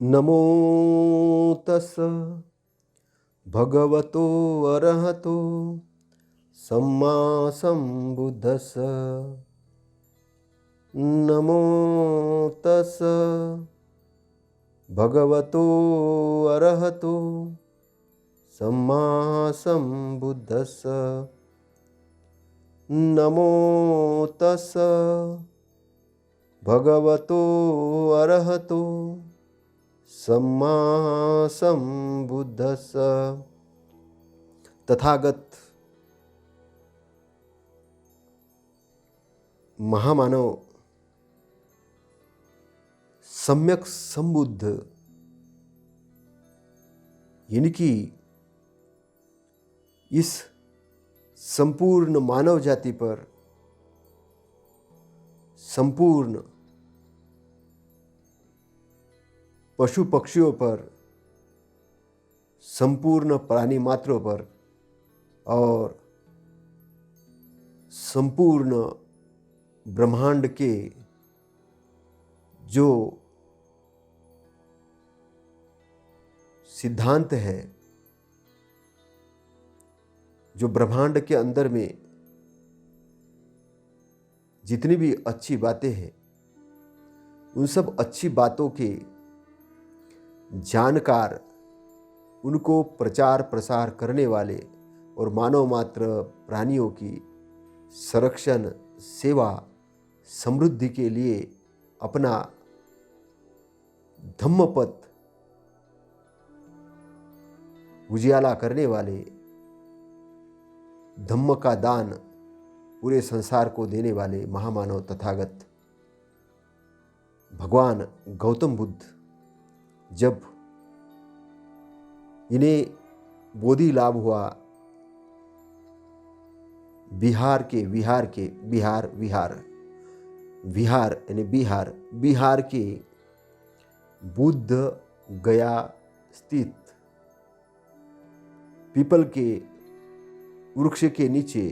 नमो तस् भगवतो अरहतो सम्मा सम्बुद्धस्। नमो तस् भगवतो अरहतो सम्मा सम्बुद्धस्। नमो तस् भगवतो अरहतो सम्मा सम्बुद्धस्। तथागत महामानव सम्यक संबुद्ध यानी कि इस संपूर्ण मानव जाति पर, संपूर्ण पशु पक्षियों पर, संपूर्ण प्राणी मात्रों पर और संपूर्ण ब्रह्मांड के जो सिद्धांत है, जो ब्रह्मांड के अंदर में जितनी भी अच्छी बातें हैं, उन सब अच्छी बातों के जानकार, उनको प्रचार प्रसार करने वाले और मानव मात्र प्राणियों की संरक्षण, सेवा, समृद्धि के लिए अपना धम्मपथ उजियाला करने वाले, धम्म का दान पूरे संसार को देने वाले महामानव तथागत भगवान गौतम बुद्ध जब इन्हें बोधि लाभ हुआ, बिहार के बुद्ध गया स्थित पीपल के वृक्ष के नीचे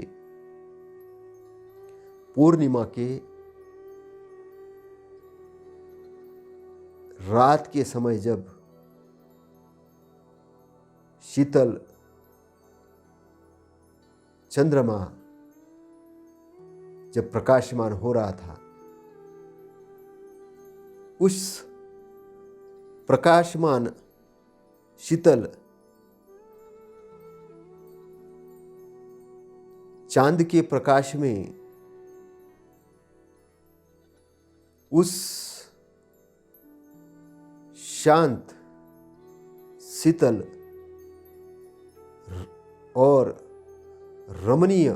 पूर्णिमा के रात के समय जब शीतल चंद्रमा जब प्रकाशमान हो रहा था, उस प्रकाशमान शीतल चांद के प्रकाश में उस शांत, शीतल और रमणीय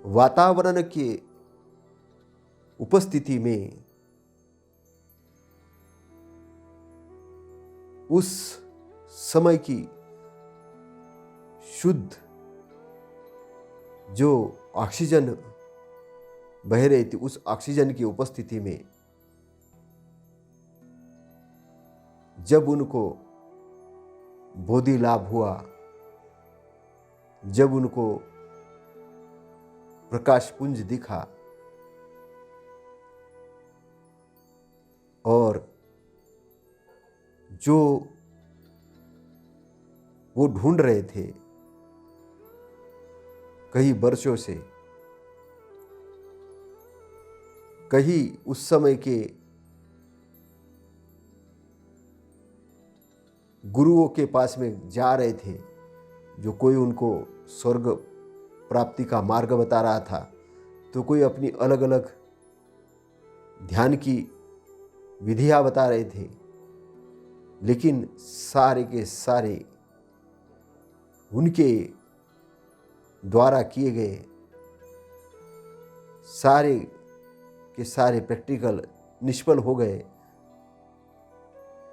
वातावरण के उपस्थिति में उस समय की शुद्ध जो ऑक्सीजन बह रही थी, उस ऑक्सीजन की उपस्थिति में जब उनको बोधि लाभ हुआ, जब उनको प्रकाश पुंज दिखा और जो वो ढूंढ रहे थे कई वर्षों से, कहीं उस समय के गुरुओं के पास में जा रहे थे, जो कोई उनको स्वर्ग प्राप्ति का मार्ग बता रहा था, तो कोई अपनी अलग अलग ध्यान की विधियां बता रहे थे, लेकिन सारे के सारे उनके द्वारा किए गए सारे के सारे प्रैक्टिकल निष्फल हो गए।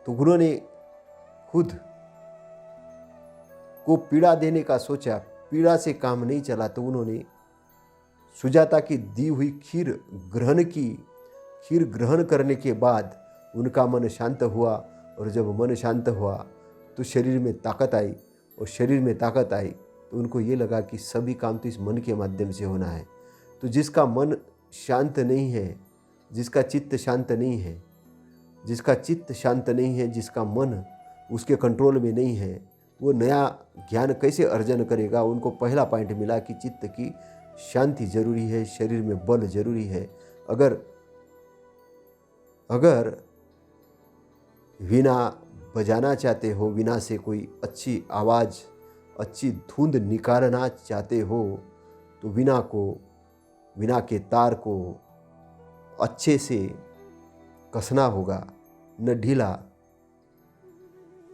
तो गुरु ने खुद को पीड़ा देने का सोचा, पीड़ा से काम नहीं चला, तो उन्होंने सुजाता की दी हुई खीर ग्रहण की। खीर ग्रहण करने के बाद उनका मन शांत हुआ, और जब मन शांत हुआ तो शरीर में ताकत आई, और शरीर में ताकत आई तो उनको ये लगा कि सभी काम तो इस मन के माध्यम से होना है। तो जिसका मन शांत नहीं है, जिसका चित्त शांत नहीं है, जिसका चित्त शांत नहीं है, जिसका मन उसके कंट्रोल में नहीं है, वो नया ज्ञान कैसे अर्जन करेगा। उनको पहला पॉइंट मिला कि चित्त की शांति जरूरी है, शरीर में बल जरूरी है। अगर वीणा बजाना चाहते हो, वीणा से कोई अच्छी आवाज़, अच्छी धुंध निकालना चाहते हो, तो वीणा के तार को अच्छे से कसना होगा, न ढीला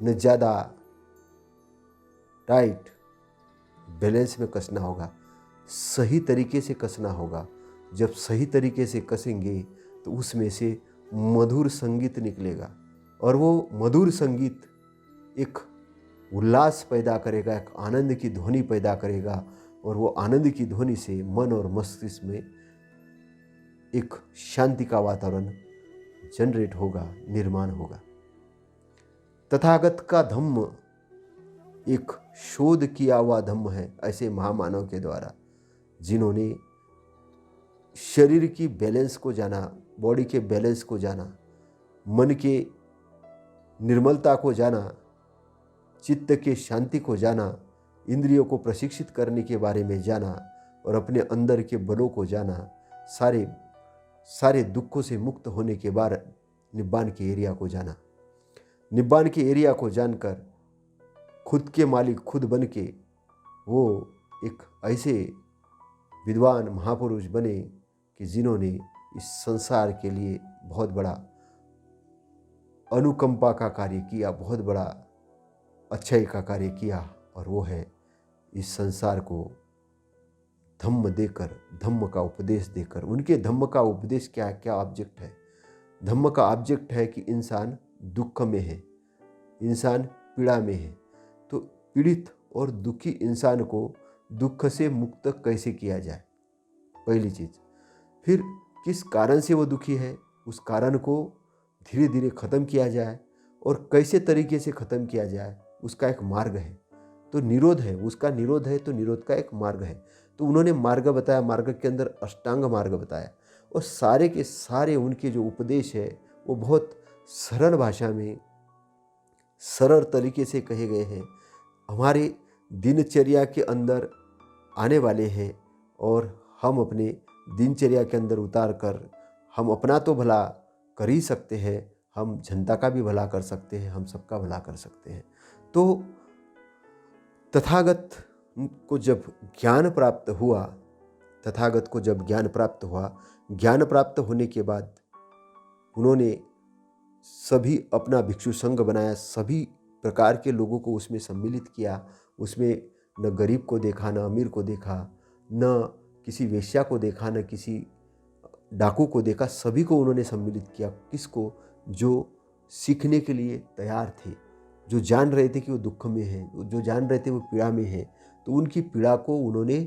न ज़्यादा टाइट, बैलेंस में कसना होगा, सही तरीके से कसना होगा। जब सही तरीके से कसेंगे तो उसमें से मधुर संगीत निकलेगा, और वो मधुर संगीत एक उल्लास पैदा करेगा, एक आनंद की ध्वनि पैदा करेगा, और वो आनंद की ध्वनि से मन और मस्तिष्क में एक शांति का वातावरण जनरेट होगा, निर्माण होगा। तथागत का धम्म एक शोध किया हुआ धम्म है, ऐसे महामानव के द्वारा, जिन्होंने शरीर की बैलेंस को जाना, बॉडी के बैलेंस को जाना, मन के निर्मलता को जाना, चित्त के शांति को जाना, इंद्रियों को प्रशिक्षित करने के बारे में जाना, और अपने अंदर के बलों को जाना, सारे दुखों से मुक्त होने के बाद निब्बान के एरिया को जाना। निब्बान के एरिया को जानकर खुद के मालिक खुद बन के वो एक ऐसे विद्वान महापुरुष बने कि जिन्होंने इस संसार के लिए बहुत बड़ा अनुकंपा का कार्य किया, बहुत बड़ा अच्छाई का कार्य किया, और वो है इस संसार को धम्म देकर, धम्म का उपदेश देकर। उनके धम्म का उपदेश क्या ऑब्जेक्ट है? धम्म का ऑब्जेक्ट है कि इंसान दुख में है, इंसान पीड़ा में है, तो पीड़ित और दुखी इंसान को दुख से मुक्त कैसे किया जाए, पहली चीज़। फिर किस कारण से वो दुखी है, उस कारण को धीरे धीरे ख़त्म किया जाए, और कैसे तरीके से ख़त्म किया जाए, उसका एक मार्ग है। तो निरोध है, उसका निरोध है, तो निरोध का एक मार्ग है। तो उन्होंने मार्ग बताया, मार्ग के अंदर अष्टांग मार्ग बताया, और सारे के सारे उनके जो उपदेश है वो बहुत सरल भाषा में, सरल तरीके से कहे गए हैं, हमारे दिनचर्या के अंदर आने वाले हैं, और हम अपने दिनचर्या के अंदर उतार कर हम अपना तो भला कर ही सकते हैं, हम जनता का भी भला कर सकते हैं, हम सबका भला कर सकते हैं। तो तथागत को जब ज्ञान प्राप्त हुआ, तथागत को जब ज्ञान प्राप्त हुआ, ज्ञान प्राप्त होने के बाद उन्होंने सभी अपना भिक्षु संघ बनाया, सभी प्रकार के लोगों को उसमें सम्मिलित किया। उसमें न गरीब को देखा, न अमीर को देखा, न किसी वेश्या को देखा, न किसी डाकू को देखा, सभी को उन्होंने सम्मिलित किया। किसको? जो सीखने के लिए तैयार थे, जो जान रहे थे कि वो दुख में है, जो जान रहे थे वो पीड़ा में है, तो उनकी पीड़ा को उन्होंने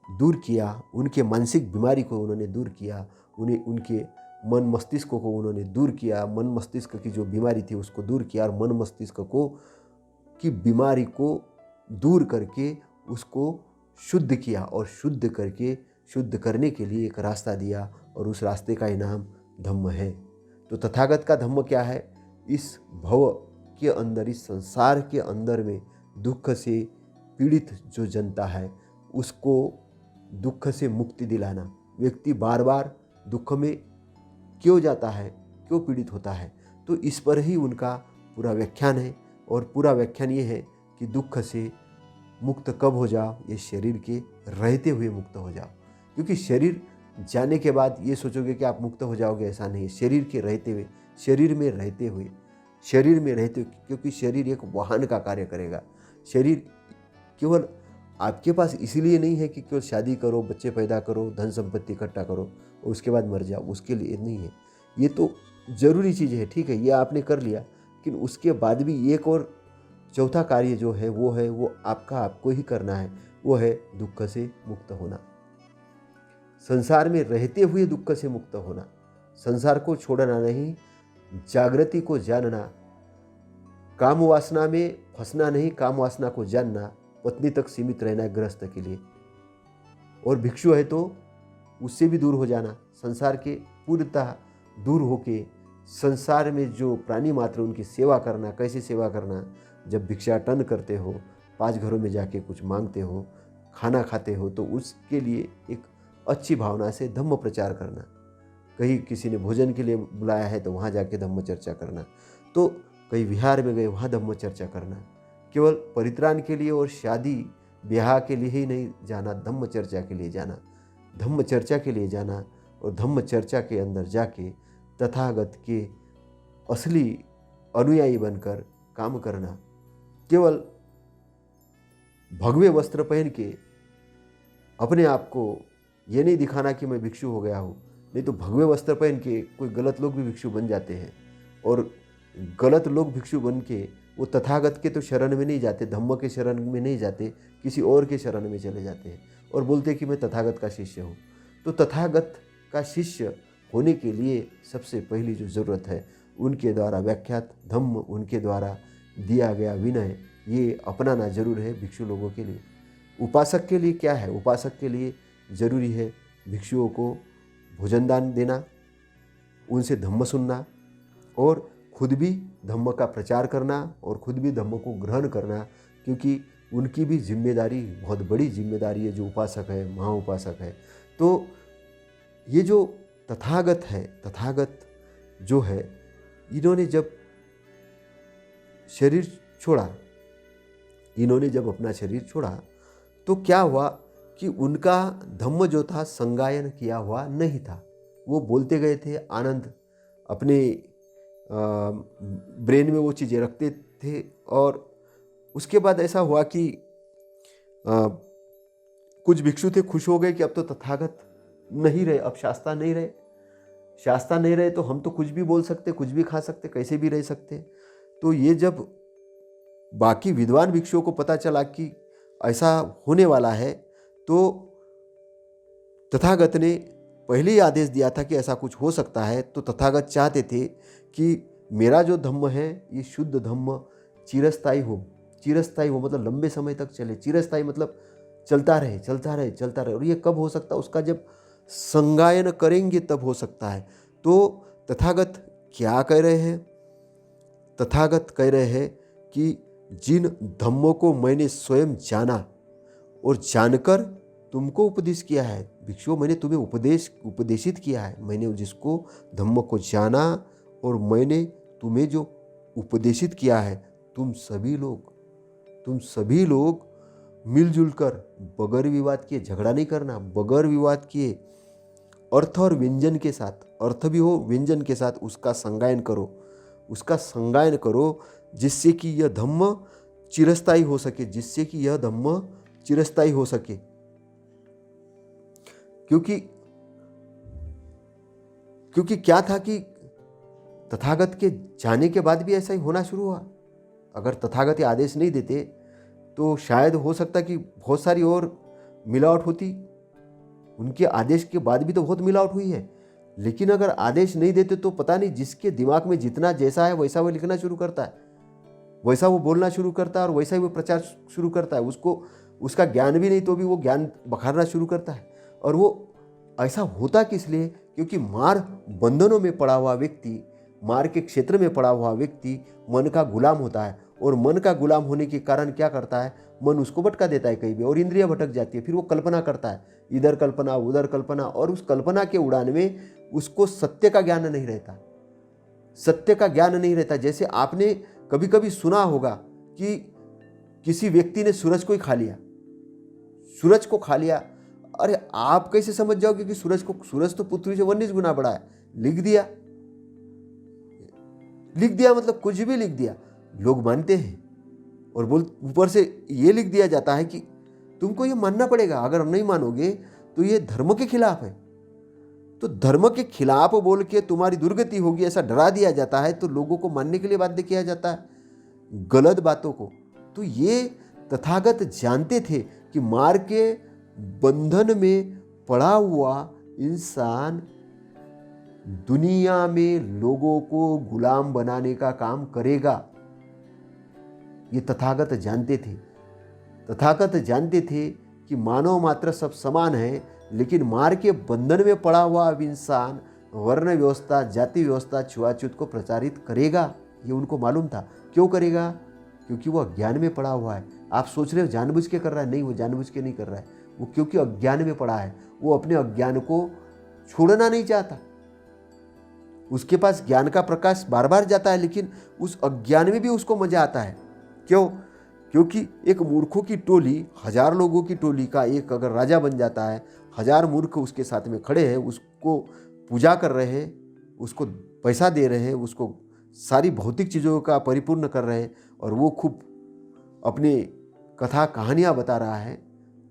दूर किया, उनके मानसिक बीमारी को उन्होंने दूर किया, उनके मन मस्तिष्क को उन्होंने दूर किया, मन मस्तिष्क की जो बीमारी थी उसको दूर किया, और मन मस्तिष्क को की बीमारी को दूर करके उसको शुद्ध किया, और शुद्ध करके शुद्ध करने के लिए एक रास्ता दिया, और उस रास्ते का इनाम धम्म है। तो तथागत का धम्म क्या है? इस भव के अंदर, इस संसार के अंदर में दुख से पीड़ित जो जनता है उसको दुख से मुक्ति दिलाना। व्यक्ति बार बार दुख में क्यों जाता है, क्यों पीड़ित होता है, तो इस पर ही उनका पूरा व्याख्यान है। और पूरा व्याख्यान ये है कि दुख से मुक्त कब हो जाओ? ये शरीर के रहते हुए मुक्त हो जाओ। क्योंकि शरीर जाने के बाद ये सोचोगे कि आप मुक्त हो जाओगे, ऐसा नहीं है। शरीर के रहते हुए, शरीर में रहते हुए, क्योंकि शरीर एक वाहन का कार्य करेगा। शरीर केवल आपके पास इसीलिए नहीं है कि केवल शादी करो, बच्चे पैदा करो, धन संपत्ति इकट्ठा करो और उसके बाद मर जाओ, उसके लिए नहीं है। ये तो ज़रूरी चीज़ है, ठीक है, ये आपने कर लिया, लेकिन उसके बाद भी एक और चौथा कार्य जो है वो आपको ही करना है, वो है दुख से मुक्त होना। संसार में रहते हुए दुख से मुक्त होना, संसार को छोड़ना नहीं, जागृति को जानना, काम वासना में फंसना नहीं, काम वासना को जानना, पत्नी तक सीमित रहना है गृहस्थ के लिए, और भिक्षु है तो उससे भी दूर हो जाना, संसार के पूर्णतः दूर होके संसार में जो प्राणी मात्र उनकी सेवा करना, कैसे सेवा करना, जब भिक्षाटन करते हो, 5 घरों में जाके कुछ मांगते हो, खाना खाते हो, तो उसके लिए एक अच्छी भावना से धम्म प्रचार करना। कहीं किसी ने भोजन के लिए बुलाया है तो वहाँ जाके धम्म चर्चा करना, तो कहीं विहार में गए वहाँ धम्म चर्चा करना। केवल परित्राण के लिए और शादी ब्याह के लिए ही नहीं जाना, धम्म चर्चा के लिए जाना, धम्म चर्चा के लिए जाना और धम्म चर्चा के अंदर जाके तथागत के असली अनुयायी बनकर काम करना। केवल भगवे वस्त्र पहन के अपने आप को ये नहीं दिखाना कि मैं भिक्षु हो गया हूँ, नहीं तो भगवे वस्त्र पहन के कोई गलत लोग भी भिक्षु बन जाते हैं, और गलत लोग भिक्षु बन के वो तथागत के तो शरण में नहीं जाते, धम्म के शरण में नहीं जाते, किसी और के शरण में चले जाते हैं और बोलते कि मैं तथागत का शिष्य हूँ। तो तथागत का शिष्य होने के लिए सबसे पहली जो ज़रूरत है, उनके द्वारा व्याख्यात धम्म, उनके द्वारा दिया गया विनय, ये अपनाना जरूर है भिक्षु लोगों के लिए। उपासक के लिए क्या है? उपासक के लिए जरूरी है भिक्षुओं को भोजन दान देना, उनसे धम्म सुनना और खुद भी धम्म का प्रचार करना और खुद भी धम्म को ग्रहण करना, क्योंकि उनकी भी जिम्मेदारी बहुत बड़ी जिम्मेदारी है, जो उपासक है, महाउपासक है। तो ये जो तथागत है, तथागत जो है, इन्होंने जब शरीर छोड़ा, इन्होंने जब अपना शरीर छोड़ा तो क्या हुआ कि उनका धम्म जो था संगायन किया हुआ नहीं था। वो बोलते गए थे, आनंद अपने ब्रेन में वो चीज़ें रखते थे, और उसके बाद ऐसा हुआ कि कुछ भिक्षु थे, खुश हो गए कि अब तो तथागत नहीं रहे, अब शास्ता नहीं रहे, शास्ता नहीं रहे तो हम तो कुछ भी बोल सकते, कुछ भी खा सकते, कैसे भी रह सकते। तो ये जब बाकी विद्वान भिक्षुओं को पता चला कि ऐसा होने वाला है, तो तथागत ने पहले ही आदेश दिया था कि ऐसा कुछ हो सकता है। तो तथागत चाहते थे कि मेरा जो धम्म है ये शुद्ध धम्म चिरस्थायी हो। चिरस्थायी हो मतलब लंबे समय तक चले, चिरस्थायी मतलब चलता रहे, चलता रहे, चलता रहे। और ये कब हो सकता है? उसका जब संगायन करेंगे तब हो सकता है। तो तथागत क्या कह रहे हैं? तथागत कह रहे हैं कि जिन धम्मों को मैंने स्वयं जाना और जानकर तुमको उपदेश किया है, भिक्षुओं मैंने तुम्हें उपदेशित किया है, मैंने जिसको धम्म को जाना और मैंने तुम्हें जो उपदेशित किया है, तुम सभी लोग मिलजुल कर बगैर विवाद किए, झगड़ा नहीं करना, बगैर विवाद किए, अर्थ और व्यंजन के साथ, अर्थ भी हो व्यंजन के साथ उसका संगायन करो, उसका संगायन करो, जिससे कि यह धम्म चिरस्थायी हो सके, जिससे कि यह धम्म चिरस्थायी हो सके। क्योंकि क्या था कि तथागत के जाने के बाद भी ऐसा ही होना शुरू हुआ। अगर तथागत ये आदेश नहीं देते तो शायद हो सकता कि बहुत सारी और मिलावट होती। उनके आदेश के बाद भी तो बहुत मिलावट हुई है, लेकिन अगर आदेश नहीं देते तो पता नहीं, जिसके दिमाग में जितना जैसा है वैसा वो लिखना शुरू करता है, वैसा वो बोलना शुरू करता है और वैसा ही वो प्रचार शुरू करता है। उसको उसका ज्ञान भी नहीं तो भी वो ज्ञान बखारना शुरू करता है। और वो ऐसा होता किस लिए? क्योंकि मार बंधनों में पड़ा हुआ व्यक्ति, मार के क्षेत्र में पड़ा हुआ व्यक्ति मन का गुलाम होता है, और मन का गुलाम होने के कारण क्या करता है, मन उसको भटका देता है कहीं भी, और इंद्रियां भटक जाती है। फिर वो कल्पना करता है, इधर कल्पना उधर कल्पना, और उस कल्पना के उड़ान में उसको सत्य का ज्ञान नहीं रहता, सत्य का ज्ञान नहीं रहता। जैसे आपने कभी कभी सुना होगा कि किसी व्यक्ति ने सूरज को ही खा लिया, सूरज को खा लिया। अरे आप कैसे समझ जाओगे कि सूरज तो पृथ्वी से 19 गुना बड़ा है? लिख दिया मतलब कुछ भी लिख दिया, लोग मानते हैं। और ऊपर से ये लिख दिया जाता है कि तुमको ये मानना पड़ेगा, अगर नहीं मानोगे तो ये धर्म के खिलाफ है। तो धर्म के खिलाफ बोल के तुम्हारी दुर्गति होगी, ऐसा डरा दिया जाता है, तो लोगों को मानने के लिए बाध्य किया जाता है गलत बातों को। तो ये तथागत जानते थे कि मार के बंधन में पड़ा हुआ इंसान दुनिया में लोगों को गुलाम बनाने का काम करेगा। ये तथागत जानते थे। तथागत जानते थे कि मानव मात्र सब समान है, लेकिन मार के बंधन में पड़ा हुआ अब इंसान वर्ण व्यवस्था, जाति व्यवस्था, छुआछूत को प्रचारित करेगा, ये उनको मालूम था। क्यों करेगा? क्योंकि वो अज्ञान में पड़ा हुआ है। आप सोच रहे हो जानबूझ के कर रहा है, नहीं, वो जानबूझ के नहीं कर रहा है, वो क्योंकि अज्ञान में पड़ा है। वो अपने अज्ञान को छोड़ना नहीं चाहता। उसके पास ज्ञान का प्रकाश बार बार जाता है, लेकिन उस अज्ञान में भी उसको मजा आता है। क्यों? क्योंकि एक मूर्खों की टोली, 1000 लोगों की टोली का एक अगर राजा बन जाता है, 1000 मूर्ख उसके साथ में खड़े हैं, उसको पूजा कर रहे हैं, उसको पैसा दे रहे हैं, उसको सारी भौतिक चीज़ों का परिपूर्ण कर रहे हैं, और वो खूब अपनी कथा कहानियाँ बता रहा है,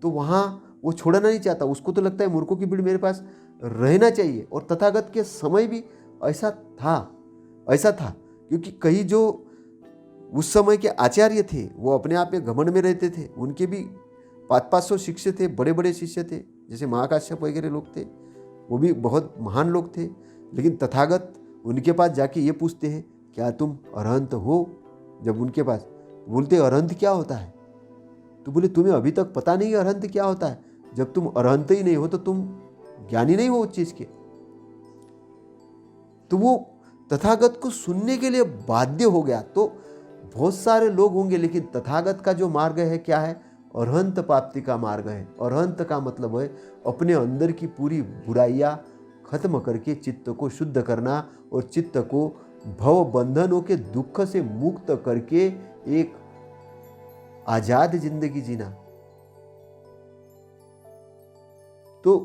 तो वहाँ वो छोड़ना नहीं चाहता। उसको तो लगता है मूर्खों की भीड़ मेरे पास रहना चाहिए। और तथागत के समय भी ऐसा था, क्योंकि कई जो उस समय के आचार्य थे वो अपने आप में घमंड में रहते थे। उनके भी 500-500 शिष्य थे, बड़े बड़े शिष्य थे, जैसे महाकाश्यप वगैरह लोग थे, वो भी बहुत महान लोग थे। लेकिन तथागत उनके पास जाके ये पूछते हैं, क्या तुम अरहंत हो? जब उनके पास बोलते अरहंत क्या होता है, तो बोले तुम्हें अभी तक पता नहीं अरहंत क्या होता है? जब तुम अरहंत ही नहीं हो तो तुम ज्ञानी नहीं हो उस चीज के। तो वो तथागत को सुनने के लिए बाध्य हो गया। तो बहुत सारे लोग होंगे, लेकिन तथागत का जो मार्ग है क्या है? अरहंत प्राप्ति का मार्ग है। अरहंत का मतलब है अपने अंदर की पूरी बुराइयां खत्म करके चित्त को शुद्ध करना, और चित्त को भव बंधनों के दुख से मुक्त करके एक आजाद जिंदगी जीना। तो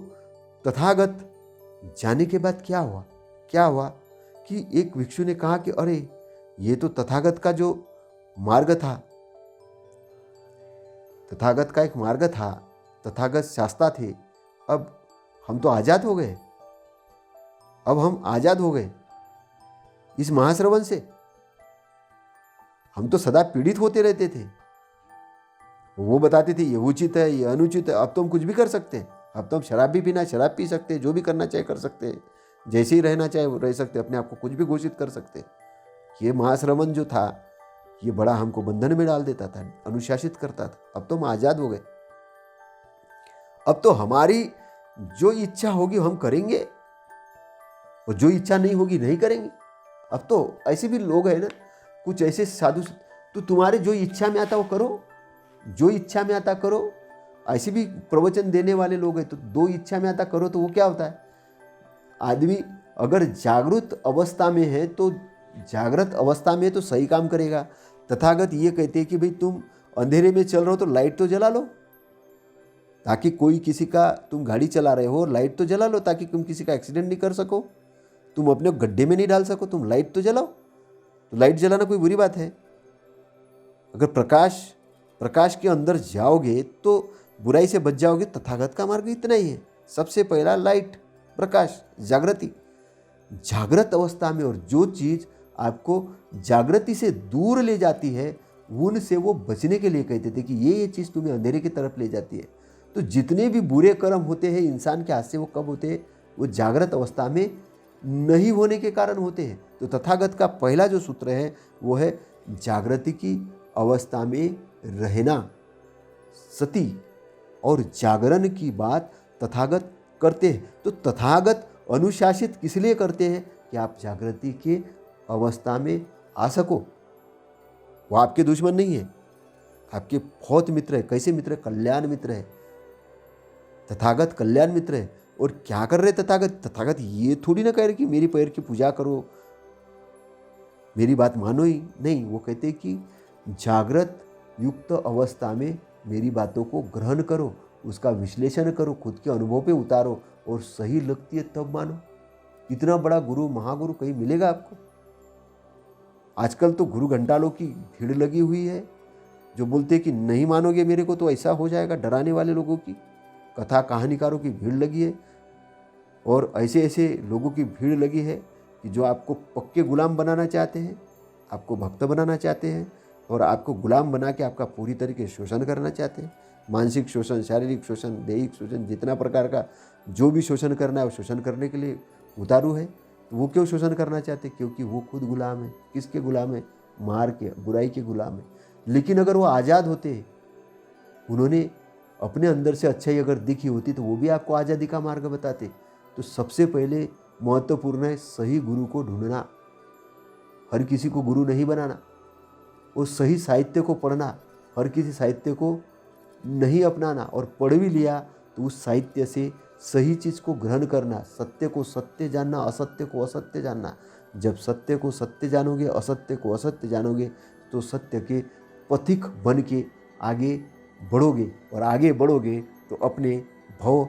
तथागत जाने के बाद क्या हुआ कि एक भिक्षु ने कहा कि अरे ये तो तथागत का जो मार्ग था, तथागत का एक मार्ग था, तथागत शास्ता थे, अब हम तो आजाद हो गए। अब हम आजाद हो गए इस महाश्रवण से। हम तो सदा पीड़ित होते रहते थे। वो बताते थे ये उचित है, ये अनुचित है। अब तो हम कुछ भी कर सकते हैं। अब तो हम शराब भी पीना, शराब पी सकते हैं, जो भी करना चाहे कर सकते हैं, जैसे ही रहना चाहे रह सकते हैं, अपने आप को कुछ भी घोषित कर सकते हैं। ये महाश्रवण जो था, ये बड़ा हमको बंधन में डाल देता था, अनुशासित करता था। अब तो हम आजाद हो गए। अब तो हमारी जो इच्छा होगी हम करेंगे, और जो इच्छा नहीं होगी नहीं करेंगे। अब तो ऐसे भी लोग हैं ना, कुछ ऐसे साधु, तो तुम्हारे जो इच्छा में आता वो करो, जो इच्छा में आता करो। ऐसे भी प्रवचन देने वाले लोग हैं, तो दो इच्छा में आता करो, तो वो क्या होता है? आदमी अगर जागृत अवस्था में है तो जागृत अवस्था में तो सही काम करेगा। तथागत ये कहते हैं कि भाई तुम अंधेरे में चल रहे हो तो लाइट तो जला लो, ताकि कोई किसी का, तुम गाड़ी चला रहे हो लाइट तो जला लो, ताकि तुम किसी का एक्सीडेंट नहीं कर सको, तुम अपने गड्ढे में नहीं डाल सको, तुम लाइट तो जलाओ। तो लाइट जलाना कोई बुरी बात है? अगर प्रकाश के अंदर जाओगे तो बुराई से बच जाओगे। तथागत का मार्ग इतना ही है। सबसे पहला लाइट, प्रकाश, जागृति, जागृत अवस्था में। और जो चीज़ आपको जागृति से दूर ले जाती है, उनसे वो बचने के लिए कहते थे कि ये चीज़ तुम्हें अंधेरे की तरफ ले जाती है। तो जितने भी बुरे कर्म होते हैं इंसान के हाथ से, वो कब होते हैं? वो जागृत अवस्था में नहीं होने के कारण होते हैं। तो तथागत का पहला जो सूत्र है वो है जागृति की अवस्था में रहना, सती और जागरण की बात तथागत करते हैं। तो तथागत अनुशासित किस लिए करते हैं? कि आप जागृति के अवस्था में आ सको। वो आपके दुश्मन नहीं है, आपके बहुत मित्र है। कैसे मित्र है? कल्याण मित्र है। तथागत कल्याण मित्र है। और क्या कर रहे तथागत? तथागत ये थोड़ी ना कह रहे कि मेरी पैर की पूजा करो, मेरी बात मानो ही नहीं। वो कहते हैं कि जागृत युक्त अवस्था में मेरी बातों को ग्रहण करो, उसका विश्लेषण करो, खुद के अनुभव पे उतारो, और सही लगती है तब मानो। इतना बड़ा गुरु, महागुरु कहीं मिलेगा आपको? आजकल तो गुरु घंटालों की भीड़ लगी हुई है, जो बोलते हैं कि नहीं मानोगे मेरे को तो ऐसा हो जाएगा। डराने वाले लोगों की, कथा कहानीकारों की भीड़ लगी है, और ऐसे ऐसे लोगों की भीड़ लगी है कि जो आपको पक्के गुलाम बनाना चाहते हैं, आपको भक्त बनाना चाहते हैं, और आपको गुलाम बना के आपका पूरी तरीके से शोषण करना चाहते हैं। मानसिक शोषण, शारीरिक शोषण, दैहिक शोषण, जितना प्रकार का जो भी शोषण करना है वो शोषण करने के लिए उतारू है। तो वो क्यों शोषण करना चाहते? क्योंकि वो खुद गुलाम है। किसके गुलाम है? मार के, बुराई के गुलाम है। लेकिन अगर वो आज़ाद होते, उन्होंने अपने अंदर से अच्छाई अगर दिखी होती, तो वो भी आपको आज़ादी का मार्ग बताते। तो सबसे पहले महत्वपूर्ण है सही गुरु को ढूंढना। हर किसी को गुरु नहीं बनाना, वो सही साहित्य को पढ़ना, हर किसी साहित्य को नहीं अपनाना, और पढ़ भी लिया तो उस साहित्य से सही चीज़ को ग्रहण करना, सत्य को सत्य जानना, असत्य को असत्य जानना। जब सत्य को सत्य जानोगे, असत्य को असत्य जानोगे, तो सत्य के पथिक बन के आगे बढ़ोगे, और आगे बढ़ोगे तो अपने भव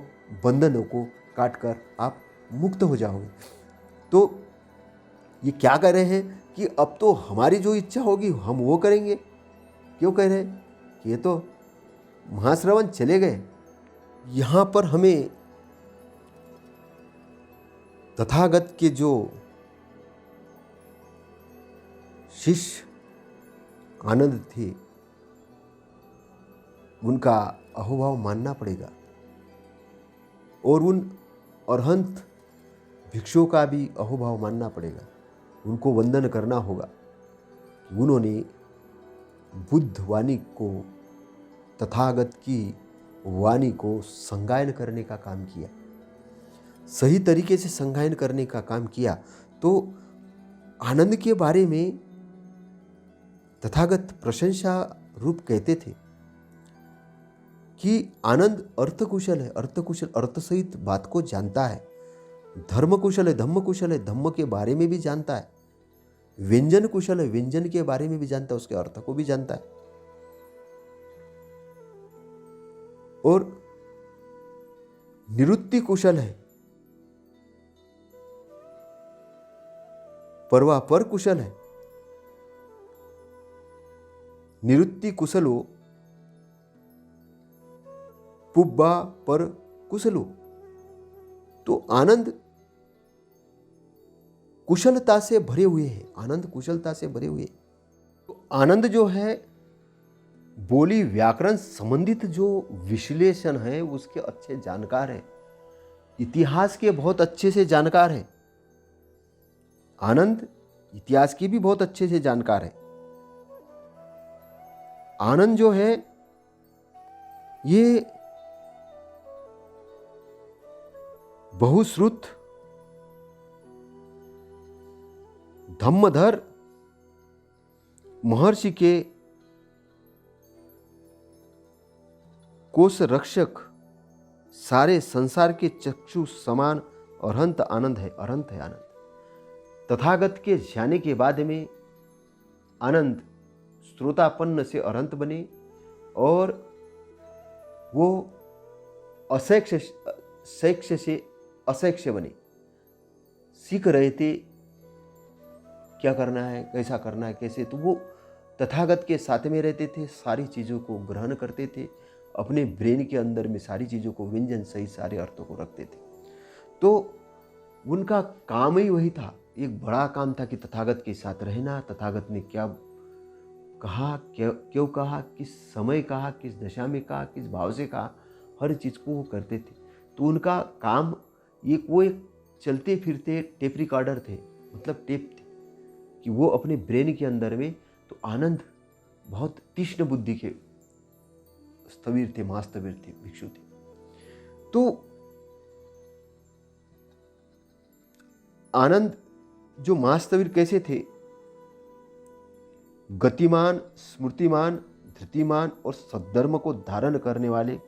बंधनों को काट कर आप मुक्त हो जाओगे। तो ये क्या कह रहे हैं कि अब तो हमारी जो इच्छा होगी हम वो करेंगे। क्यों कह रहे हैं कि ये तो महाश्रवण चले गए। यहाँ पर हमें तथागत के जो शिष्य आनंद थे उनका अहोभाव मानना पड़ेगा, और उन अरहंत भिक्षुओं का भी अहोभाव मानना पड़ेगा। उनको वंदन करना होगा। उन्होंने बुद्ध वाणी को, तथागत की वाणी को संगायन करने का काम किया, सही तरीके से संगायन करने का काम किया। तो आनंद के बारे में तथागत प्रशंसा रूप कहते थे कि आनंद अर्थकुशल है, अर्थकुशल अर्थ सहित बात को जानता है, धर्म कुशल है, धम्म कुशल है, धम्म के बारे में भी जानता है, व्यंजन कुशल है, व्यंजन के बारे में भी जानता है, उसके अर्थ को भी जानता है, और निवृत्ति कुशल है, परवापर कुशल है। निवृत्ति कुशलो पुब्बा पर कुशलो। तो आनंद कुशलता से भरे हुए हैं, आनंद कुशलता से भरे हुए। तो आनंद जो है बोली व्याकरण संबंधित जो विश्लेषण है उसके अच्छे जानकार हैं, इतिहास के बहुत अच्छे से जानकार हैं। आनंद इतिहास की भी बहुत अच्छे से जानकार है। आनंद जो है ये बहुश्रुत धम्मधर महर्षि के कोश रक्षक, सारे संसार के चक्षु समान अरहंत आनंद है, अरहंत है आनंद। तथागत के जाने के बाद में आनंद श्रोतापन्न से अरहंत बने, और वो अशेक्ष शैक्ष से अशेक्ष बने। सीख रहे थे क्या करना है, कैसा करना है, कैसे। तो वो तथागत के साथ में रहते थे, सारी चीज़ों को ग्रहण करते थे, अपने ब्रेन के अंदर में सारी चीज़ों को व्यंजन सहित सारे अर्थों को रखते थे। तो उनका काम ही वही था, एक बड़ा काम था कि तथागत के साथ रहना। तथागत ने क्या कहा, क्यों कहा, किस समय कहा, किस दशा में कहा, किस भाव से कहा, हर चीज़ को वो करते थे। तो उनका काम वो एक चलते फिरते टेप रिकॉर्डर थे, मतलब टेप थे, कि वो अपने ब्रेन के अंदर में। तो आनंद बहुत तीक्ष्ण बुद्धि के स्थविर थे, महास्थविर थे, भिक्षु थे। तो आनंद जो महास्थविर कैसे थे, गतिमान, स्मृतिमान, धृतिमान और सद्धर्म को धारण करने वाले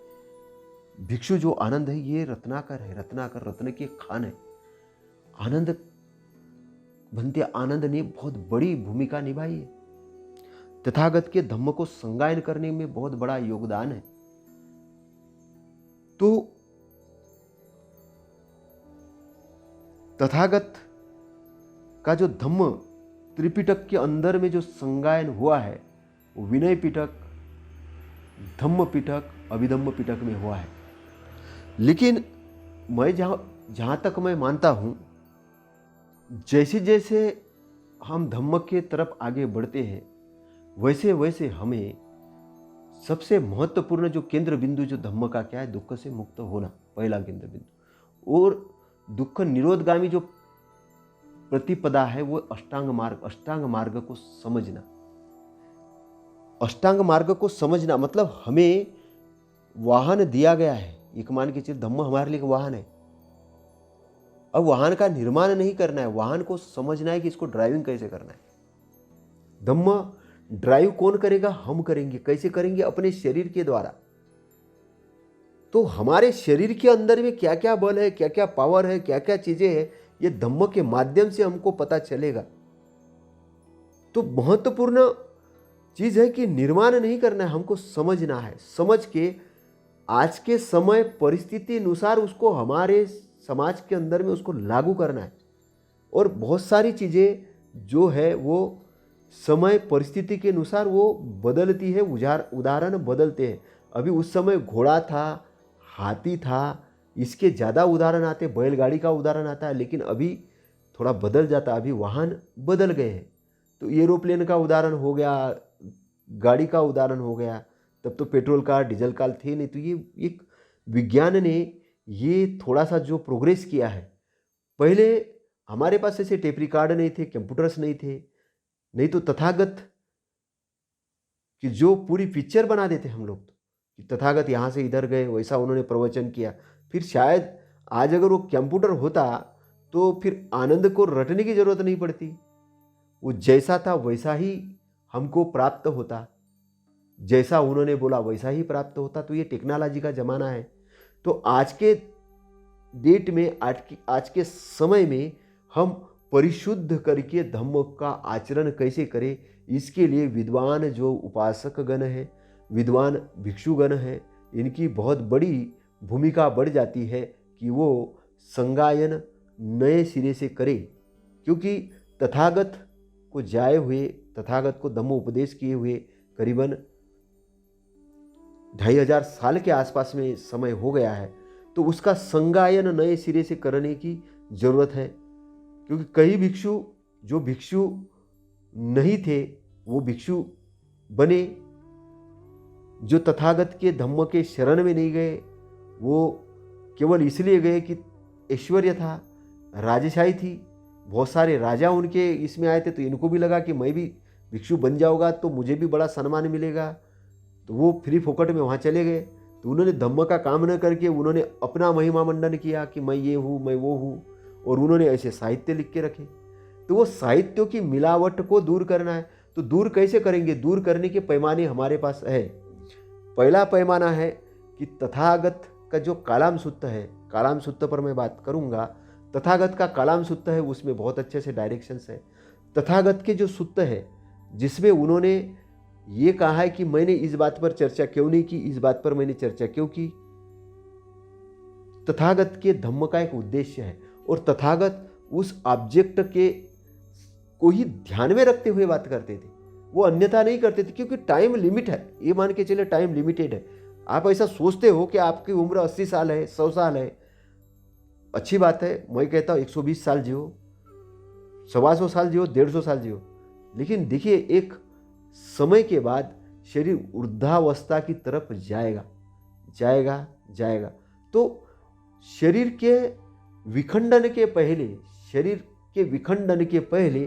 भिक्षु जो आनंद है, ये रत्नाकर है, रत्नाकर, रत्न के खान है। आनंद भंते आनंद ने बहुत बड़ी भूमिका निभाई है। तथागत के धम्म को संगायन करने में बहुत बड़ा योगदान है। तो तथागत का जो धम्म त्रिपिटक के अंदर में जो संगायन हुआ है, वो विनय पिटक, धम्म पिटक, अभिधम्म पिटक में हुआ है। लेकिन मैं जहाँ तक मैं मानता हूँ, जैसे जैसे हम धम्म के तरफ आगे बढ़ते हैं, वैसे वैसे हमें सबसे महत्वपूर्ण जो केंद्र बिंदु जो धम्म का क्या है, दुख से मुक्त होना, पहला केंद्र बिंदु। और दुख निरोधगामी जो प्रतिपदा है वो अष्टांग मार्ग, अष्टांग मार्ग को समझना। अष्टांग मार्ग को समझना मतलब हमें वाहन दिया गया है, एक मान के चलिए धम्म हमारे लिए वाहन है। अब वाहन का निर्माण नहीं करना है, वाहन को समझना है कि इसको ड्राइविंग कैसे करना है। धम्म ड्राइव कौन करेगा? हम करेंगे। कैसे करेंगे? अपने शरीर के द्वारा। तो हमारे शरीर के अंदर में क्या क्या बल है, क्या क्या पावर है, क्या क्या चीजें हैं, ये धम्म के माध्यम से हमको पता चलेगा। तो महत्वपूर्ण चीज है कि निर्माण नहीं करना है, हमको समझना है। समझ के आज के समय परिस्थिति अनुसार उसको हमारे समाज के अंदर में उसको लागू करना है। और बहुत सारी चीजें जो है वो समय परिस्थिति के अनुसार वो बदलती है, उदाहरण बदलते हैं। अभी उस समय घोड़ा था, हाथी था, इसके ज़्यादा उदाहरण आते, बैलगाड़ी का उदाहरण आता है, लेकिन अभी थोड़ा बदल जाता, अभी वाहन बदल गए हैं। तो एरोप्लेन का उदाहरण हो गया, गाड़ी का उदाहरण हो गया। तब तो पेट्रोल कार, डीजल कार थे नहीं। तो ये एक विज्ञान ने ये थोड़ा सा जो प्रोग्रेस किया है। पहले हमारे पास ऐसे टेप रिकॉर्ड नहीं थे, कंप्यूटर्स नहीं थे, नहीं तो तथागत कि जो पूरी पिक्चर बना देते हम लोग, कि तथागत यहाँ से इधर गए, वैसा उन्होंने प्रवचन किया। फिर शायद आज अगर वो कंप्यूटर होता तो फिर आनंद को रटने की जरूरत नहीं पड़ती, वो जैसा था वैसा ही हमको प्राप्त होता, जैसा उन्होंने बोला वैसा ही प्राप्त होता। तो ये टेक्नोलॉजी का ज़माना है। तो आज के डेट में, आज के समय में हम परिशुद्ध करके धम्म का आचरण कैसे करें, इसके लिए विद्वान जो उपासक गण है, विद्वान भिक्षुगण है, इनकी बहुत बड़ी भूमिका बढ़ जाती है कि वो संगायन नए सिरे से करें। क्योंकि तथागत को जाए हुए, तथागत को धम्म उपदेश किए हुए करीबन 2500 साल के आसपास में समय हो गया है। तो उसका संगायन नए सिरे से करने की जरूरत है। क्योंकि कई भिक्षु जो भिक्षु नहीं थे वो भिक्षु बने, जो तथागत के धम्म के शरण में नहीं गए, वो केवल इसलिए गए कि ऐश्वर्य था, राजशाही थी, बहुत सारे राजा उनके इसमें आए थे, तो इनको भी लगा कि मैं भी भिक्षु बन जाऊंगा तो मुझे भी बड़ा सम्मान मिलेगा, तो वो फ्री फोकट में वहाँ चले गए। तो उन्होंने धम्म का काम न करके उन्होंने अपना महिमा मंडन किया कि मैं ये हूँ, मैं वो हूँ, और उन्होंने ऐसे साहित्य लिख के रखे। तो वो साहित्यों की मिलावट को दूर करना है। तो दूर कैसे करेंगे? दूर करने के पैमाने हमारे पास है। पहला पैमाना है कि तथागत का जो कालाम सूत्र है, कालाम सूत्र पर मैं बात करूंगा। तथागत का कालाम सूत्र है, उसमें बहुत अच्छे से डायरेक्शंस है। तथागत के जो सूत्र है जिसमें उन्होंने ये कहा है कि मैंने इस बात पर चर्चा क्यों नहीं की, इस बात पर मैंने चर्चा क्यों की। तथागत के धम्म का एक उद्देश्य है, और तथागत उस ऑब्जेक्ट के को ही ध्यान में रखते हुए बात करते थे, वो अन्यथा नहीं करते थे। क्योंकि टाइम लिमिट है, ये मान के चले टाइम लिमिटेड है। आप ऐसा सोचते हो कि आपकी उम्र 80 साल है, 100 साल है, अच्छी बात है, मैं कहता हूँ 120 साल जियो, 125 साल जियो, 150 साल जियो। लेकिन देखिए एक समय के बाद शरीर वृद्धावस्था की तरफ जाएगा जाएगा जाएगा। तो शरीर के विखंडन के पहले, शरीर के विखंडन के पहले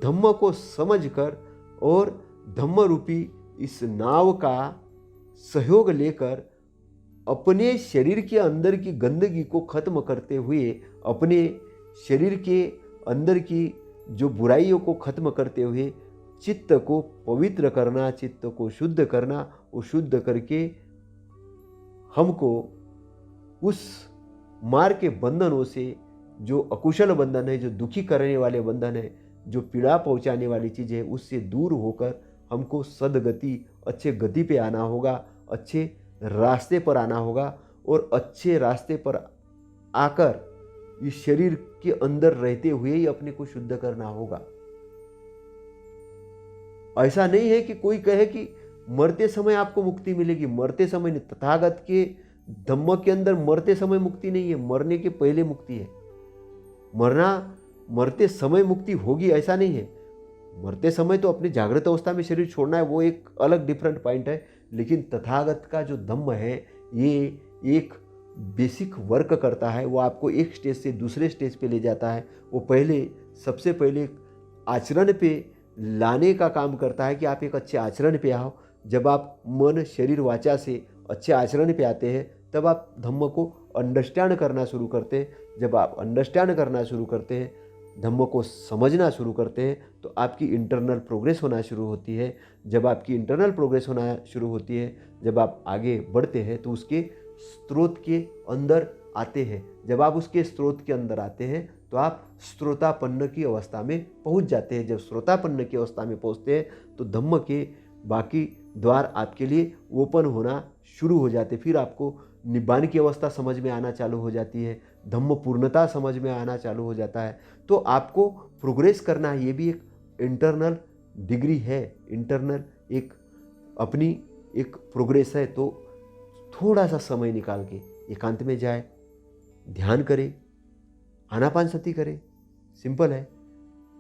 धम्म को समझकर और धम्म रूपी इस नाव का सहयोग लेकर अपने शरीर के अंदर की गंदगी को खत्म करते हुए, अपने शरीर के अंदर की जो बुराइयों को खत्म करते हुए चित्त को पवित्र करना, चित्त को शुद्ध करना, वो शुद्ध करके हमको उस मार के बंधनों से, जो अकुशल बंधन है, जो दुखी करने वाले बंधन है, जो पीड़ा पहुंचाने वाली चीज़ है, उससे दूर होकर हमको सदगति, अच्छे गति पे आना होगा, अच्छे रास्ते पर आना होगा। और अच्छे रास्ते पर आकर इस शरीर के अंदर रहते हुए ही अपने को शुद्ध करना होगा। ऐसा नहीं है कि कोई कहे कि मरते समय आपको मुक्ति मिलेगी, मरते समय नहीं। तथागत के धम्म के अंदर मरते समय मुक्ति नहीं है, मरने के पहले मुक्ति है। मरते समय मुक्ति होगी ऐसा नहीं है। मरते समय तो अपनी जागृत अवस्था में शरीर छोड़ना है, वो एक अलग डिफरेंट पॉइंट है। लेकिन तथागत का जो धम्म है ये एक बेसिक वर्क करता है, वो आपको एक स्टेज से दूसरे स्टेज पे ले जाता है। वो सबसे पहले आचरण पे लाने का काम करता है कि आप एक अच्छे आचरण पे आओ। जब आप मन, शरीर, वाचा से अच्छे आचरण पे आते हैं तब आप धम्म को अंडरस्टैंड करना शुरू करते हैं। जब आप अंडरस्टैंड करना शुरू करते हैं, धम्म को समझना शुरू करते हैं, तो आपकी इंटरनल प्रोग्रेस होना शुरू होती है। जब आपकी इंटरनल प्रोग्रेस होना शुरू होती है, जब आप आगे बढ़ते हैं, तो उसके स्रोत के अंदर आते हैं। जब आप उसके स्रोत के अंदर आते हैं, तो आप श्रोतापन्न की अवस्था में पहुंच जाते हैं। जब श्रोतापन्न की अवस्था में पहुंचते हैं, तो धम्म के बाकी द्वार आपके लिए ओपन होना शुरू हो जाते हैं। फिर आपको निब्बान की अवस्था समझ में आना चालू हो जाती है, धम्म पूर्णता समझ में आना चालू हो जाता है। तो आपको प्रोग्रेस करना है, ये भी एक इंटरनल डिग्री है, इंटरनल एक अपनी एक प्रोग्रेस है। तो थोड़ा सा समय निकाल के एकांत में जाए, ध्यान करें, आनापानसति करें, सिंपल है।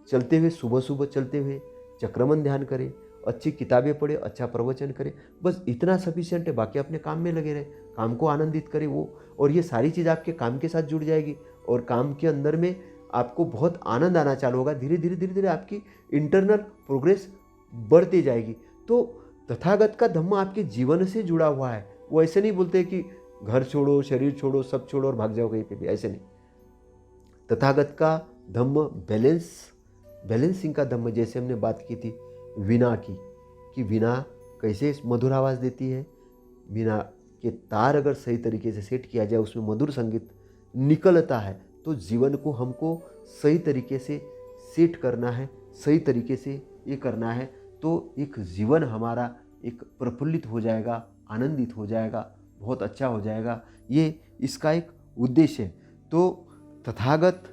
चलते हुए, सुबह सुबह चलते हुए चक्रमन ध्यान करें, अच्छी किताबें पढ़े, अच्छा प्रवचन करें, बस इतना सफिशिएंट है। बाकी अपने काम में लगे रहे, काम को आनंदित करें वो, और ये सारी चीज़ आपके काम के साथ जुड़ जाएगी और काम के अंदर में आपको बहुत आनंद आना चालू होगा। धीरे धीरे धीरे धीरे आपकी इंटरनल प्रोग्रेस बढ़ती जाएगी। तो तथागत का धम्म आपके जीवन से जुड़ा हुआ है। वो ऐसे नहीं बोलते कि घर छोड़ो, शरीर छोड़ो, सब छोड़ो और भाग जाओ कहीं पे भी, ऐसे नहीं। तथागत का धम्म बैलेंसिंग का धम्म, जैसे हमने बात की थी वीणा की, कि वीणा कैसे मधुर आवाज़ देती है। वीणा के तार अगर सही तरीके से सेट किया जाए, उसमें मधुर संगीत निकलता है। तो जीवन को हमको सही तरीके से सेट करना है, सही तरीके से ये करना है, तो एक जीवन हमारा एक प्रफुल्लित हो जाएगा, आनंदित हो जाएगा, बहुत अच्छा हो जाएगा। ये इसका एक उद्देश्य है। तो तथागत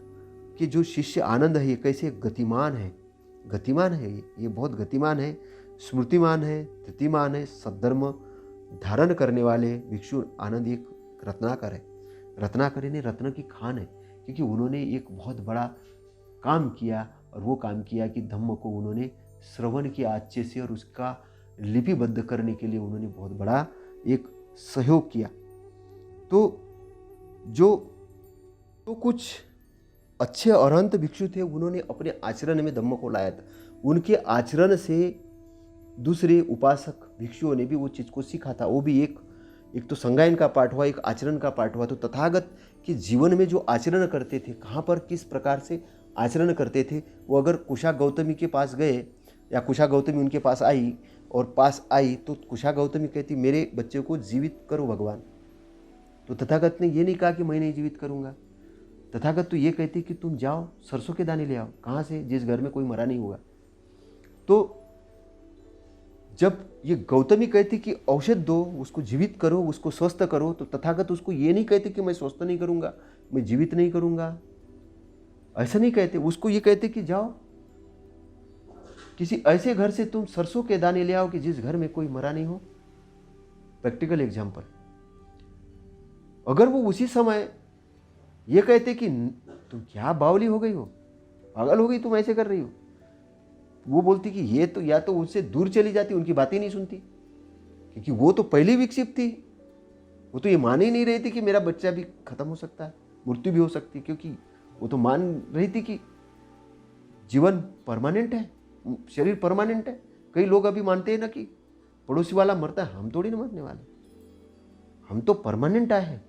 के जो शिष्य आनंद है, ये कैसे गतिमान है, गतिमान है, ये बहुत गतिमान है, स्मृतिमान है, धृतिमान है, सद्धर्म धारण करने वाले भिक्षु आनंद एक रत्नाकर है। रत्नाकर ने रत्न की खान है, क्योंकि उन्होंने एक बहुत बड़ा काम किया, और वो काम किया कि धम्म को उन्होंने श्रवण किया अच्छे से, और उसका लिपिबद्ध करने के लिए उन्होंने बहुत बड़ा एक सहयोग किया। तो कुछ अच्छे अरहंत भिक्षु थे, उन्होंने अपने आचरण में धम्म को लाया था। उनके आचरण से दूसरे उपासक भिक्षुओं ने भी वो चीज़ को सीखा था। वो भी एक तो संगायन का पाठ हुआ, एक आचरण का पाठ हुआ। तो तथागत के जीवन में जो आचरण करते थे, कहाँ पर किस प्रकार से आचरण करते थे, वो अगर कुशा गौतमी के पास गए या कुशा गौतमी उनके पास आई तो कुशा गौतमी कहती मेरे बच्चे को जीवित करो भगवान। तो तथागत ने ये नहीं कहा कि मैं नहीं जीवित करूँगा। तथागत तो ये कहती कि तुम जाओ सरसों के दाने ले आओ। कहाँ से? जिस घर में कोई मरा नहीं होगा। तो जब ये गौतमी कहती कि औषध दो, उसको जीवित करो, उसको स्वस्थ करो, तो तथागत उसको ये नहीं कहते कि मैं स्वस्थ नहीं करूँगा, मैं जीवित नहीं करूँगा, ऐसा नहीं कहते। उसको ये कहते कि जाओ किसी ऐसे घर से तुम सरसों के दाने ले आओ कि जिस घर में कोई मरा नहीं हो। Practical example. अगर वो उसी समय ये कहते कि तुम क्या बावली हो गई हो, पागल हो गई, तुम ऐसे कर रही हो, वो बोलती कि ये तो या तो उनसे दूर चली जाती, उनकी बातें नहीं सुनती, क्योंकि वो तो पहले विकसित थी। वो तो ये मान ही नहीं रही थी कि मेरा बच्चा भी खत्म हो सकता है, मृत्यु भी हो सकती है, क्योंकि वो तो मान रही थी कि जीवन परमानेंट है, शरीर परमानेंट है। कई लोग अभी मानते हैं ना कि पड़ोसी वाला मरता है, हम थोड़ी ना मरने वाले, हम तो परमानेंट आए हैं,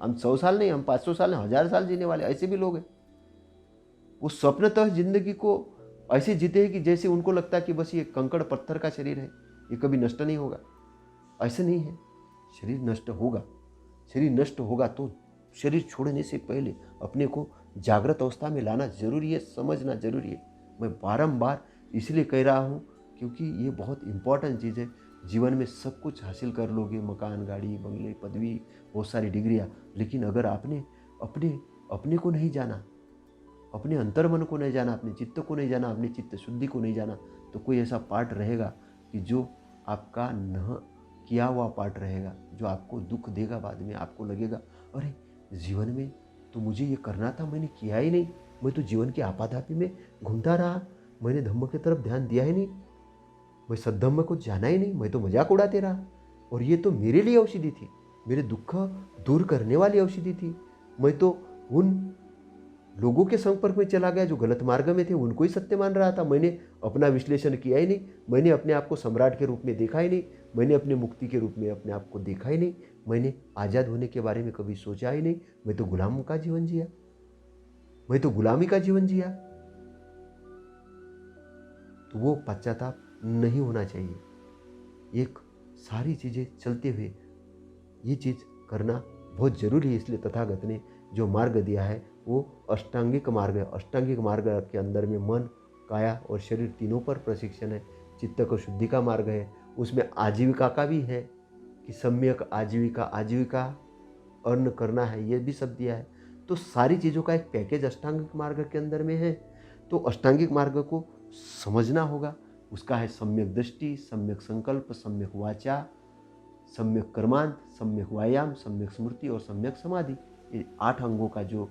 हम 100 साल नहीं, हम 500 साल नहीं, 1000 साल जीने वाले, ऐसे भी लोग हैं। वो स्वप्नतः जिंदगी को ऐसे जीते हैं कि जैसे उनको लगता है कि बस ये कंकड़ पत्थर का शरीर है, ये कभी नष्ट नहीं होगा। ऐसे नहीं है, शरीर नष्ट होगा। शरीर नष्ट होगा तो शरीर छोड़ने से पहले अपने को जागृत अवस्था में लाना जरूरी है, समझना जरूरी है। मैं बारंबार इसलिए कह रहा हूँ क्योंकि ये बहुत इंपॉर्टेंट चीज़ है। जीवन में सब कुछ हासिल कर लोगे, मकान, गाड़ी, बंगले, पदवी, बहुत सारी डिग्रियाँ, लेकिन अगर आपने अपने को नहीं जाना, अपने अंतर्मन को नहीं जाना, अपने चित्त को नहीं जाना, अपने चित्त शुद्धि को नहीं जाना, तो कोई ऐसा पार्ट रहेगा कि जो आपका न किया हुआ पार्ट रहेगा, जो आपको दुख देगा। बाद में आपको लगेगा अरे जीवन में तो मुझे ये करना था, मैंने किया ही नहीं, मैं तो जीवन की आपाधापी में घूमता रहा, मैंने धम्म की तरफ ध्यान दिया ही नहीं, मैं सद्धम्म को जाना ही नहीं, मैं तो मजाक उड़ाते रहा, और ये तो मेरे लिए औषधि थी, मेरे दुख दूर करने वाली औषधि थी। मैं तो उन लोगों के संपर्क में चला गया जो गलत मार्ग में थे, उनको ही सत्य मान रहा था। मैंने अपना विश्लेषण किया ही नहीं, मैंने अपने आप को सम्राट के रूप में देखा ही नहीं, मैंने अपने मुक्ति के रूप में अपने आप को देखा ही नहीं, मैंने आज़ाद होने के बारे में कभी सोचा ही नहीं। मैं तो गुलाम का जीवन जिया, मैं तो गुलामी का जीवन जिया। तो वो पश्चाताप नहीं होना चाहिए। एक सारी चीज़ें चलते हुए ये चीज़ करना बहुत ज़रूरी है। इसलिए तथागत ने जो मार्ग दिया है वो अष्टांगिक मार्ग है। अष्टांगिक मार्ग के अंदर में मन, काया और शरीर तीनों पर प्रशिक्षण है। चित्त को शुद्धि का मार्ग है, उसमें आजीविका का भी है कि सम्यक आजीविका अर्न करना है, ये भी सब दिया है। तो सारी चीज़ों का एक पैकेज अष्टांगिक मार्ग के अंदर में है। तो अष्टांगिक मार्ग को समझना होगा। उसका है सम्यक दृष्टि, सम्यक संकल्प, सम्यक वाचा, सम्यक कर्मांत, सम्यक व्यायाम, सम्यक स्मृति और सम्यक समाधि। ये 8 अंगों का जो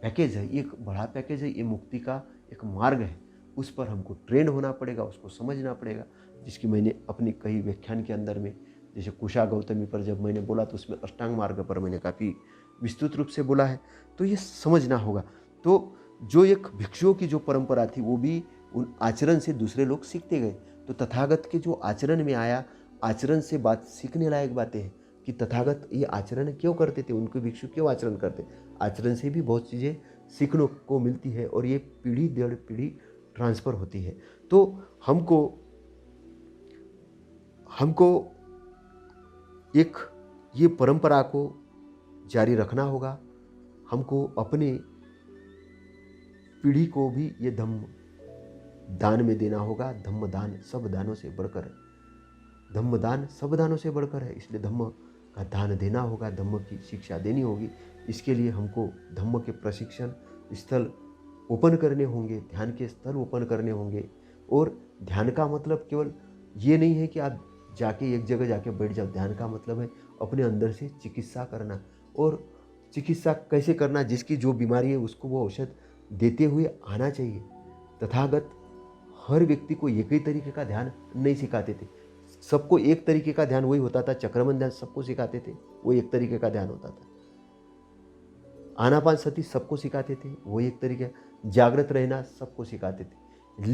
पैकेज है, ये एक बड़ा पैकेज है। ये मुक्ति का एक मार्ग है। उस पर हमको ट्रेन होना पड़ेगा, उसको समझना पड़ेगा, जिसकी मैंने अपनी कई व्याख्यान के अंदर में, जैसे कुशा गौतमी पर जब मैंने बोला तो उसमें अष्टांग मार्ग पर मैंने काफ़ी विस्तृत रूप से बोला है। तो ये समझना होगा। तो जो एक भिक्षुओं की जो परंपरा थी वो भी उन आचरण से दूसरे लोग सीखते गए। तो तथागत के जो आचरण में आया, आचरण से बात सीखने लायक बातें हैं कि तथागत ये आचरण क्यों करते थे, उनके भिक्षु क्यों आचरण करते। आचरण से भी बहुत चीज़ें सीखने को मिलती है और ये पीढ़ी दर पीढ़ी ट्रांसफ़र होती है। तो हमको एक ये परंपरा को जारी रखना होगा। हमको अपने पीढ़ी को भी ये धम्म दान में देना होगा। धम्म दान सब दानों से बढ़कर है, धम्म दान सब दानों से बढ़कर है। इसलिए धम्म का दान देना होगा, धम्म की शिक्षा देनी होगी। इसके लिए हमको धम्म के प्रशिक्षण स्थल ओपन करने होंगे, ध्यान के स्थल ओपन करने होंगे। और ध्यान का मतलब केवल ये नहीं है कि आप जाके एक जगह जाके बैठ जाओ। ध्यान का मतलब है अपने अंदर से चिकित्सा करना। और चिकित्सा कैसे करना, जिसकी जो बीमारी है उसको वो औषध देते हुए आना चाहिए। तथागत हर व्यक्ति को एक ही तरीके का ध्यान नहीं सिखाते थे। सबको एक तरीके का ध्यान वही होता था। चक्रमन ध्यान सबको सिखाते थे, वो एक तरीके का ध्यान होता था। आनापान सती सबको सिखाते थे, वो एक तरीके। जागृत रहना सबको सिखाते थे।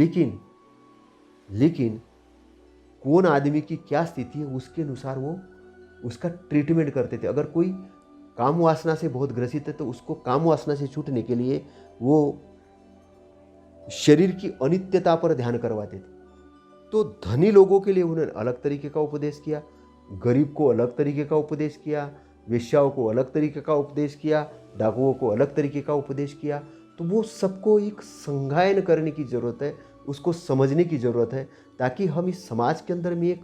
लेकिन कौन आदमी की क्या स्थिति है उसके अनुसार वो उसका ट्रीटमेंट करते थे। अगर कोई काम वासना से बहुत ग्रसित है तो उसको काम वासना से छूटने के लिए वो शरीर की अनित्यता पर ध्यान करवाते थे। तो धनी लोगों के लिए उन्होंने अलग तरीके का उपदेश किया, गरीब को अलग तरीके का उपदेश किया, वेश्याओं को अलग तरीके का उपदेश किया, डाकुओं को अलग तरीके का उपदेश किया। तो वो सबको एक संगायन करने की ज़रूरत है, उसको समझने की ज़रूरत है, ताकि हम इस समाज के अंदर में एक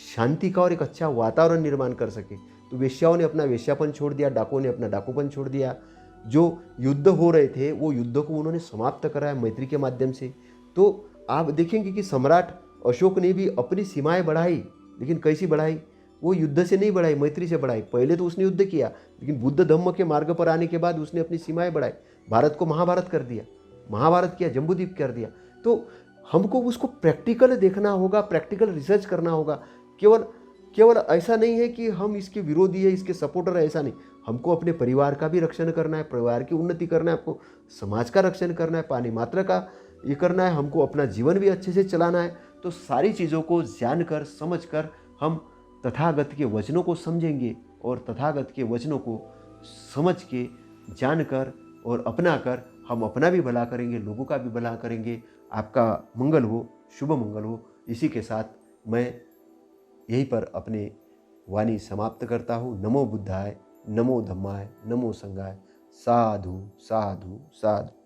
शांति का और एक अच्छा वातावरण निर्माण कर सके। तो वेश्याओं ने अपना वेश्यापन छोड़ दिया, डाकुओं ने अपना डाकूपन छोड़ दिया। जो युद्ध हो रहे थे वो युद्ध को उन्होंने समाप्त कराया मैत्री के माध्यम से। तो आप देखेंगे कि सम्राट अशोक ने भी अपनी सीमाएं बढ़ाई, लेकिन कैसी बढ़ाई? वो युद्ध से नहीं बढ़ाई, मैत्री से बढ़ाई। पहले तो उसने युद्ध किया, लेकिन बुद्ध धम्म के मार्ग पर आने के बाद उसने अपनी सीमाएं बढ़ाई। भारत को महाभारत कर दिया, महाभारत किया, जम्बूद्वीप कर दिया। तो हमको उसको प्रैक्टिकल देखना होगा, प्रैक्टिकल रिसर्च करना होगा। केवल ऐसा नहीं है कि हम इसके विरोधी है, इसके सपोर्टर है, ऐसा नहीं। हमको अपने परिवार का भी रक्षण करना है, परिवार की उन्नति करना है, आपको समाज का रक्षण करना है, पानी मात्रा का ये करना है, हमको अपना जीवन भी अच्छे से चलाना है। तो सारी चीज़ों को जानकर समझकर हम तथागत के वचनों को समझेंगे और तथागत के वचनों को समझ के जानकर और अपनाकर हम अपना भी भला करेंगे, लोगों का भी भला करेंगे। आपका मंगल हो, शुभ मंगल हो। इसी के साथ मैं यहीं पर अपने वाणी समाप्त करता हूँ। नमो बुद्धाय, नमो धम्माय, नमो संघाय। साधु साधु साधु।